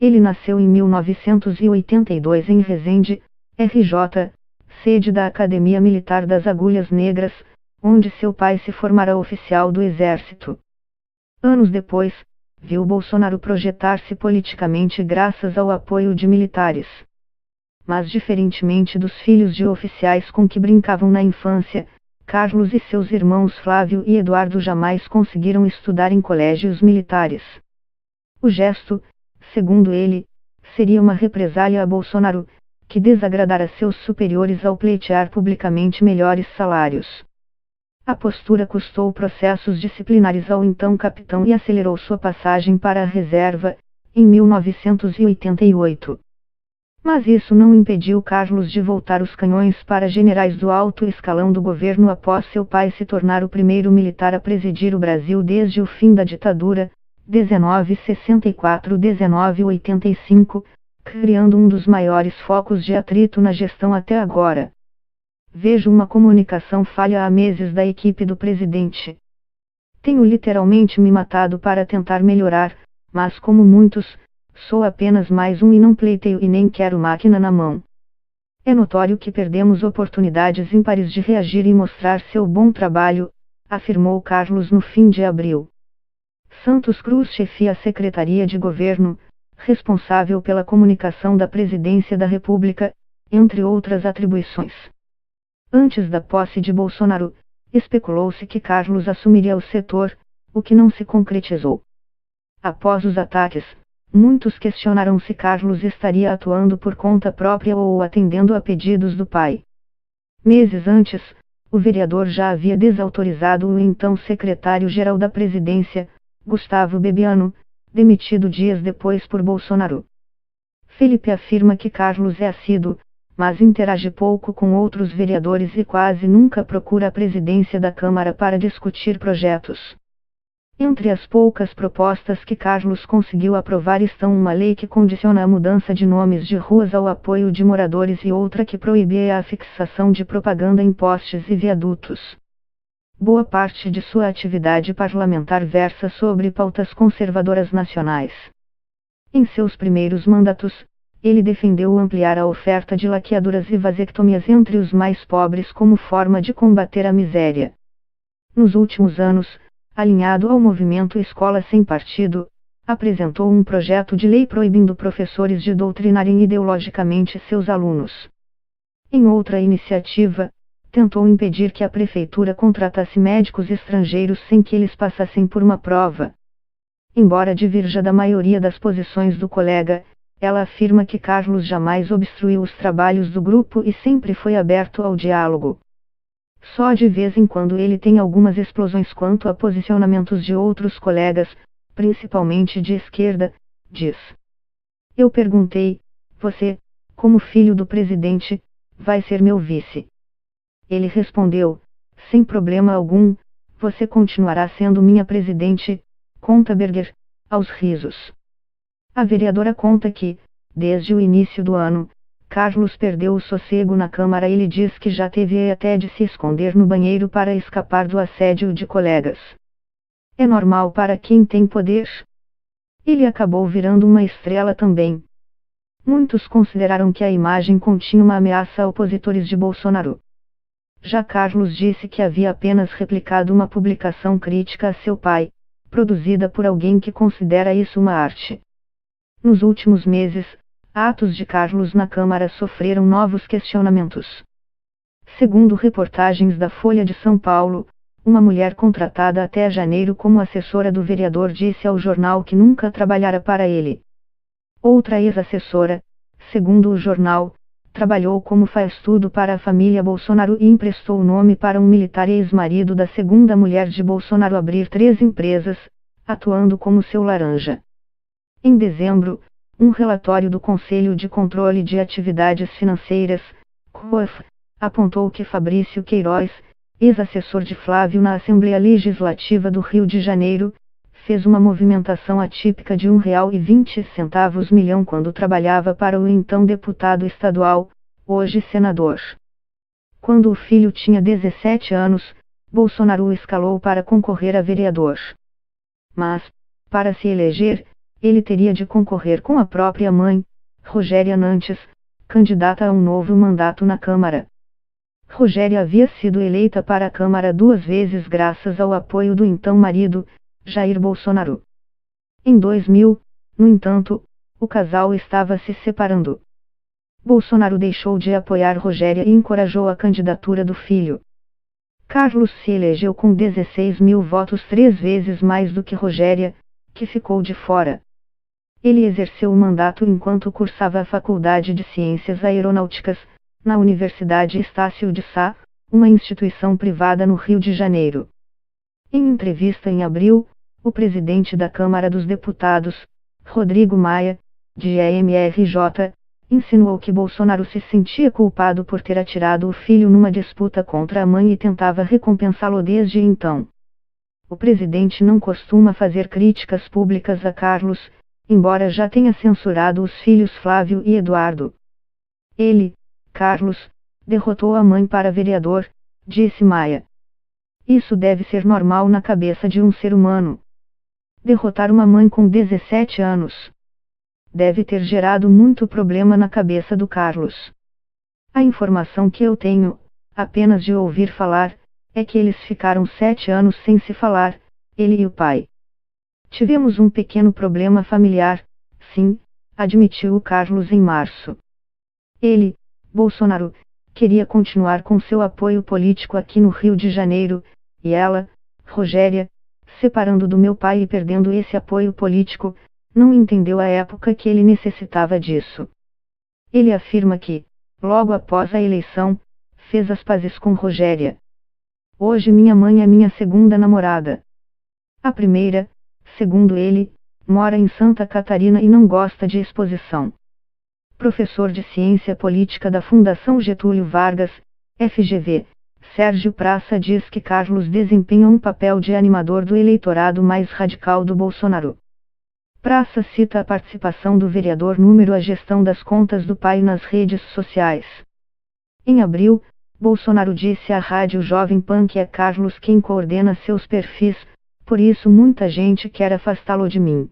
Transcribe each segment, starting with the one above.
Ele nasceu em 1982 em Resende, RJ, sede da Academia Militar das Agulhas Negras, onde seu pai se formará oficial do Exército. Anos depois, viu Bolsonaro projetar-se politicamente graças ao apoio de militares. Mas diferentemente dos filhos de oficiais com que brincavam na infância, Carlos e seus irmãos Flávio e Eduardo jamais conseguiram estudar em colégios militares. O gesto, segundo ele, seria uma represália a Bolsonaro, que desagradara seus superiores ao pleitear publicamente melhores salários. A postura custou processos disciplinares ao então capitão e acelerou sua passagem para a reserva, em 1988. Mas isso não impediu Carlos de voltar os canhões para generais do alto escalão do governo após seu pai se tornar o primeiro militar a presidir o Brasil desde o fim da ditadura, 1964-1985, criando um dos maiores focos de atrito na gestão até agora. Vejo uma comunicação falha há meses da equipe do presidente. Tenho literalmente me matado para tentar melhorar, mas como muitos, sou apenas mais um e não pleiteio e nem quero máquina na mão. É notório que perdemos oportunidades ímpares de reagir e mostrar seu bom trabalho, afirmou Carlos no fim de abril. Santos Cruz chefia a Secretaria de Governo, responsável pela comunicação da Presidência da República, entre outras atribuições. Antes da posse de Bolsonaro, especulou-se que Carlos assumiria o setor, o que não se concretizou. Após os ataques, muitos questionaram se Carlos estaria atuando por conta própria ou atendendo a pedidos do pai. Meses antes, o vereador já havia desautorizado o então secretário-geral da Presidência, Gustavo Bebiano, demitido dias depois por Bolsonaro. Felipe afirma que Carlos é assíduo, mas interage pouco com outros vereadores e quase nunca procura a presidência da Câmara para discutir projetos. Entre as poucas propostas que Carlos conseguiu aprovar estão uma lei que condiciona a mudança de nomes de ruas ao apoio de moradores e outra que proibia a fixação de propaganda em postes e viadutos. Boa parte de sua atividade parlamentar versa sobre pautas conservadoras nacionais. Em seus primeiros mandatos, ele defendeu ampliar a oferta de laqueaduras e vasectomias entre os mais pobres como forma de combater a miséria. Nos últimos anos, alinhado ao movimento Escola Sem Partido, apresentou um projeto de lei proibindo professores de doutrinarem ideologicamente seus alunos. Em outra iniciativa, tentou impedir que a prefeitura contratasse médicos estrangeiros sem que eles passassem por uma prova. Embora divirja da maioria das posições do colega, ela afirma que Carlos jamais obstruiu os trabalhos do grupo e sempre foi aberto ao diálogo. Só de vez em quando ele tem algumas explosões quanto a posicionamentos de outros colegas, principalmente de esquerda, diz. Eu perguntei, você, como filho do presidente, vai ser meu vice? Ele respondeu, sem problema algum, você continuará sendo minha presidente, conta Berger, aos risos. A vereadora conta que, desde o início do ano, Carlos perdeu o sossego na Câmara e ele diz que já teve até de se esconder no banheiro para escapar do assédio de colegas. É normal para quem tem poder? Ele acabou virando uma estrela também. Muitos consideraram que a imagem continha uma ameaça a opositores de Bolsonaro. Já Carlos disse que havia apenas replicado uma publicação crítica a seu pai, produzida por alguém que considera isso uma arte. Nos últimos meses, atos de Carlos na Câmara sofreram novos questionamentos. Segundo reportagens da Folha de São Paulo, uma mulher contratada até janeiro como assessora do vereador disse ao jornal que nunca trabalhara para ele. Outra ex-assessora, segundo o jornal, trabalhou como faz-tudo para a família Bolsonaro e emprestou o nome para um militar ex-marido da segunda mulher de Bolsonaro abrir 3 empresas, atuando como seu laranja. Em dezembro, um relatório do Conselho de Controle de Atividades Financeiras, COAF, apontou que Fabrício Queiroz, ex-assessor de Flávio na Assembleia Legislativa do Rio de Janeiro, fez uma movimentação atípica de R$ 1,20 milhão quando trabalhava para o então deputado estadual, hoje senador. Quando o filho tinha 17 anos, Bolsonaro o escalou para concorrer a vereador. Mas, para se eleger, ele teria de concorrer com a própria mãe, Rogéria Nantes, candidata a um novo mandato na Câmara. Rogéria havia sido eleita para a Câmara 2 vezes graças ao apoio do então marido, Jair Bolsonaro. Em 2000, no entanto, o casal estava se separando. Bolsonaro deixou de apoiar Rogéria e encorajou a candidatura do filho. Carlos se elegeu com 16 mil votos, 3 vezes mais do que Rogéria, que ficou de fora. Ele exerceu o mandato enquanto cursava a Faculdade de Ciências Aeronáuticas, na Universidade Estácio de Sá, uma instituição privada no Rio de Janeiro. Em entrevista em abril, o presidente da Câmara dos Deputados, Rodrigo Maia, de EMRJ, insinuou que Bolsonaro se sentia culpado por ter atirado o filho numa disputa contra a mãe e tentava recompensá-lo desde então. O presidente não costuma fazer críticas públicas a Carlos, embora já tenha censurado os filhos Flávio e Eduardo. Ele, Carlos, derrotou a mãe para vereador, disse Maia. Isso deve ser normal na cabeça de um ser humano. Derrotar uma mãe com 17 anos deve ter gerado muito problema na cabeça do Carlos. A informação que eu tenho, apenas de ouvir falar, é que eles ficaram 7 anos sem se falar, ele e o pai. Tivemos um pequeno problema familiar, sim, admitiu o Carlos em março. Ele, Bolsonaro, queria continuar com seu apoio político aqui no Rio de Janeiro, e ela, Rogéria, separando do meu pai e perdendo esse apoio político, não entendeu a época que ele necessitava disso. Ele afirma que, logo após a eleição, fez as pazes com Rogéria. Hoje minha mãe é minha segunda namorada. A primeira, segundo ele, mora em Santa Catarina e não gosta de exposição. Professor de Ciência Política da Fundação Getúlio Vargas, FGV, Sérgio Praça diz que Carlos desempenha um papel de animador do eleitorado mais radical do Bolsonaro. Praça cita a participação do vereador número a gestão das contas do pai nas redes sociais. Em abril, Bolsonaro disse à rádio Jovem Pan que é Carlos quem coordena seus perfis, por isso muita gente quer afastá-lo de mim.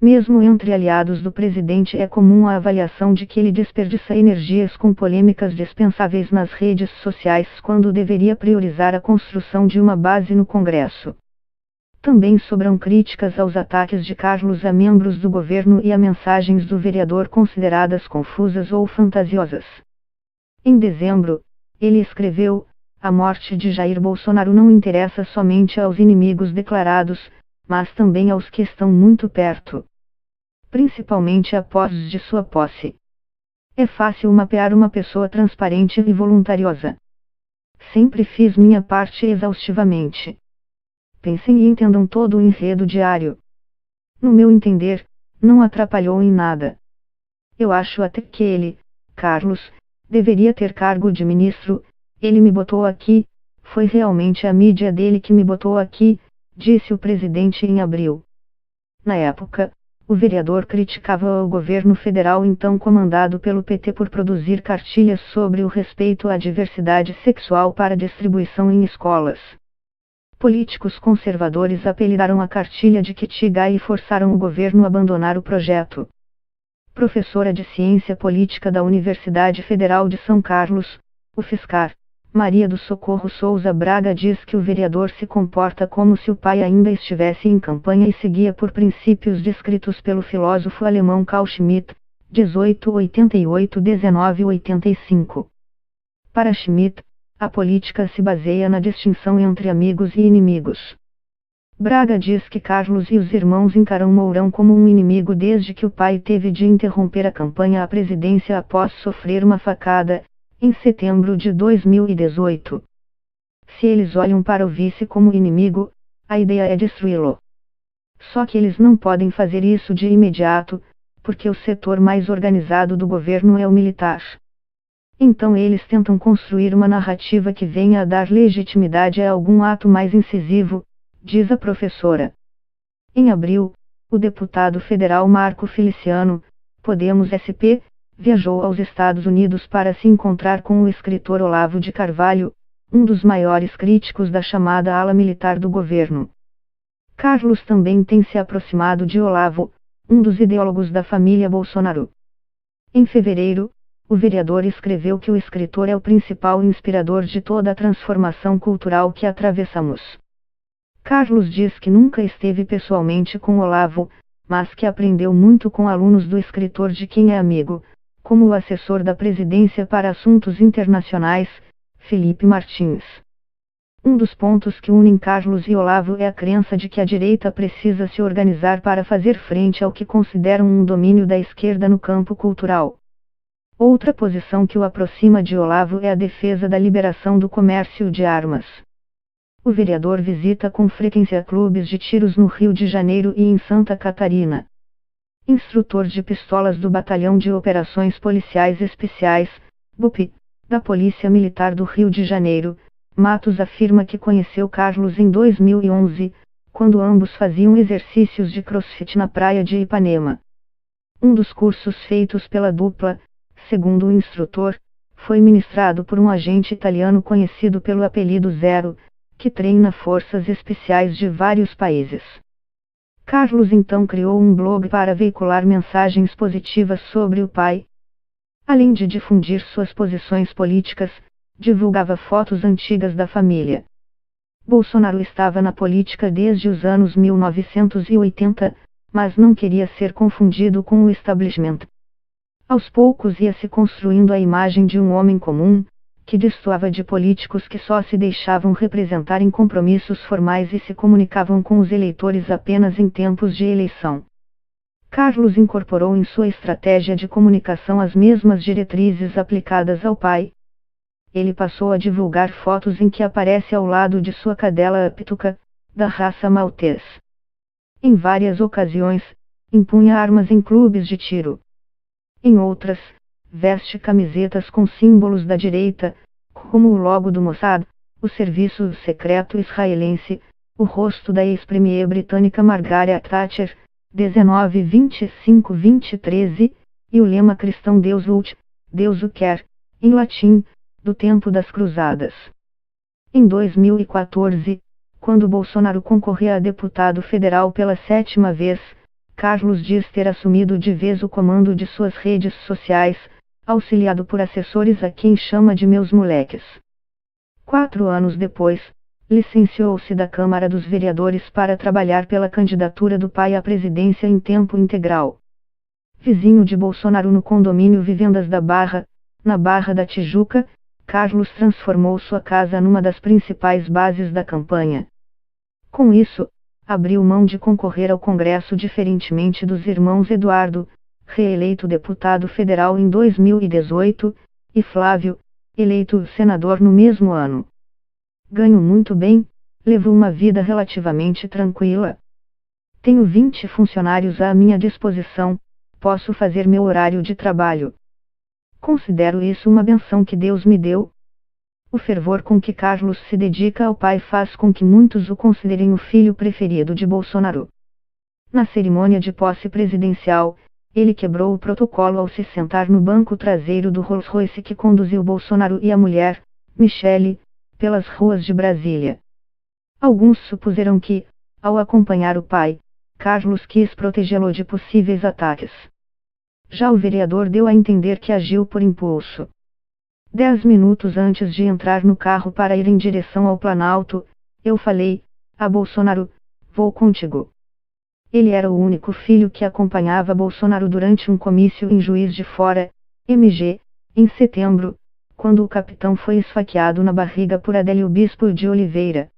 Mesmo entre aliados do presidente é comum a avaliação de que ele desperdiça energias com polêmicas dispensáveis nas redes sociais quando deveria priorizar a construção de uma base no Congresso. Também sobram críticas aos ataques de Carlos a membros do governo e a mensagens do vereador consideradas confusas ou fantasiosas. Em dezembro, ele escreveu: a morte de Jair Bolsonaro não interessa somente aos inimigos declarados, mas também aos que estão muito perto. Principalmente após de sua posse. É fácil mapear uma pessoa transparente e voluntariosa. Sempre fiz minha parte exaustivamente. Pensem e entendam todo o enredo diário. No meu entender, não atrapalhou em nada. Eu acho até que ele, Carlos, deveria ter cargo de ministro. Ele me botou aqui, foi realmente a mídia dele que me botou aqui, disse o presidente em abril. Na época, o vereador criticava o governo federal então comandado pelo PT por produzir cartilhas sobre o respeito à diversidade sexual para distribuição em escolas. Políticos conservadores apelidaram a cartilha de Kit Gay e forçaram o governo a abandonar o projeto. Professora de Ciência Política da Universidade Federal de São Carlos, UFSCar, Maria do Socorro Souza Braga diz que o vereador se comporta como se o pai ainda estivesse em campanha e seguia por princípios descritos pelo filósofo alemão Carl Schmitt, 1888-1985. Para Schmitt, a política se baseia na distinção entre amigos e inimigos. Braga diz que Carlos e os irmãos encaram Mourão como um inimigo desde que o pai teve de interromper a campanha à presidência após sofrer uma facada, em setembro de 2018. Se eles olham para o vice como inimigo, a ideia é destruí-lo. Só que eles não podem fazer isso de imediato, porque o setor mais organizado do governo é o militar. Então eles tentam construir uma narrativa que venha a dar legitimidade a algum ato mais incisivo, diz a professora. Em abril, o deputado federal Marco Feliciano, Podemos SP, viajou aos Estados Unidos para se encontrar com o escritor Olavo de Carvalho, um dos maiores críticos da chamada ala militar do governo. Carlos também tem se aproximado de Olavo, um dos ideólogos da família Bolsonaro. Em fevereiro, o vereador escreveu que o escritor é o principal inspirador de toda a transformação cultural que atravessamos. Carlos diz que nunca esteve pessoalmente com Olavo, mas que aprendeu muito com alunos do escritor de quem é amigo, como o assessor da presidência para assuntos internacionais, Felipe Martins. Um dos pontos que unem Carlos e Olavo é a crença de que a direita precisa se organizar para fazer frente ao que consideram um domínio da esquerda no campo cultural. Outra posição que o aproxima de Olavo é a defesa da liberação do comércio de armas. O vereador visita com frequência clubes de tiros no Rio de Janeiro e em Santa Catarina. Instrutor de pistolas do Batalhão de Operações Policiais Especiais, BOPE, da Polícia Militar do Rio de Janeiro, Matos afirma que conheceu Carlos em 2011, quando ambos faziam exercícios de crossfit na praia de Ipanema. Um dos cursos feitos pela dupla, segundo o instrutor, foi ministrado por um agente italiano conhecido pelo apelido Zero, que treina forças especiais de vários países. Carlos então criou um blog para veicular mensagens positivas sobre o pai. Além de difundir suas posições políticas, divulgava fotos antigas da família. Bolsonaro estava na política desde os anos 1980, mas não queria ser confundido com o establishment. Aos poucos ia se construindo a imagem de um homem comum, que destoava de políticos que só se deixavam representar em compromissos formais e se comunicavam com os eleitores apenas em tempos de eleição. Carlos incorporou em sua estratégia de comunicação as mesmas diretrizes aplicadas ao pai. Ele passou a divulgar fotos em que aparece ao lado de sua cadela Pituca, da raça maltês. Em várias ocasiões, impunha armas em clubes de tiro. Em outras, veste camisetas com símbolos da direita, como o logo do Mossad, o serviço secreto israelense, o rosto da ex-premier britânica Margaret Thatcher, 1925-2013, e o lema cristão Deus Vult, Deus o quer, em latim, do tempo das cruzadas. Em 2014, quando Bolsonaro concorria a deputado federal pela 7ª vez, Carlos diz ter assumido de vez o comando de suas redes sociais, auxiliado por assessores a quem chama de meus moleques. 4 anos depois, licenciou-se da Câmara dos Vereadores para trabalhar pela candidatura do pai à presidência em tempo integral. Vizinho de Bolsonaro no condomínio Vivendas da Barra, na Barra da Tijuca, Carlos transformou sua casa numa das principais bases da campanha. Com isso, abriu mão de concorrer ao Congresso diferentemente dos irmãos Eduardo, reeleito deputado federal em 2018, e Flávio, eleito senador no mesmo ano. Ganho muito bem, levo uma vida relativamente tranquila. Tenho 20 funcionários à minha disposição, posso fazer meu horário de trabalho. Considero isso uma benção que Deus me deu. O fervor com que Carlos se dedica ao pai faz com que muitos o considerem o filho preferido de Bolsonaro. Na cerimônia de posse presidencial, ele quebrou o protocolo ao se sentar no banco traseiro do Rolls-Royce que conduziu Bolsonaro e a mulher, Michele, pelas ruas de Brasília. Alguns supuseram que, ao acompanhar o pai, Carlos quis protegê-lo de possíveis ataques. Já o vereador deu a entender que agiu por impulso. 10 minutos antes de entrar no carro para ir em direção ao Planalto, eu falei a Bolsonaro: vou contigo. Ele era o único filho que acompanhava Bolsonaro durante um comício em Juiz de Fora, MG, em setembro, quando o capitão foi esfaqueado na barriga por Adélio Bispo de Oliveira.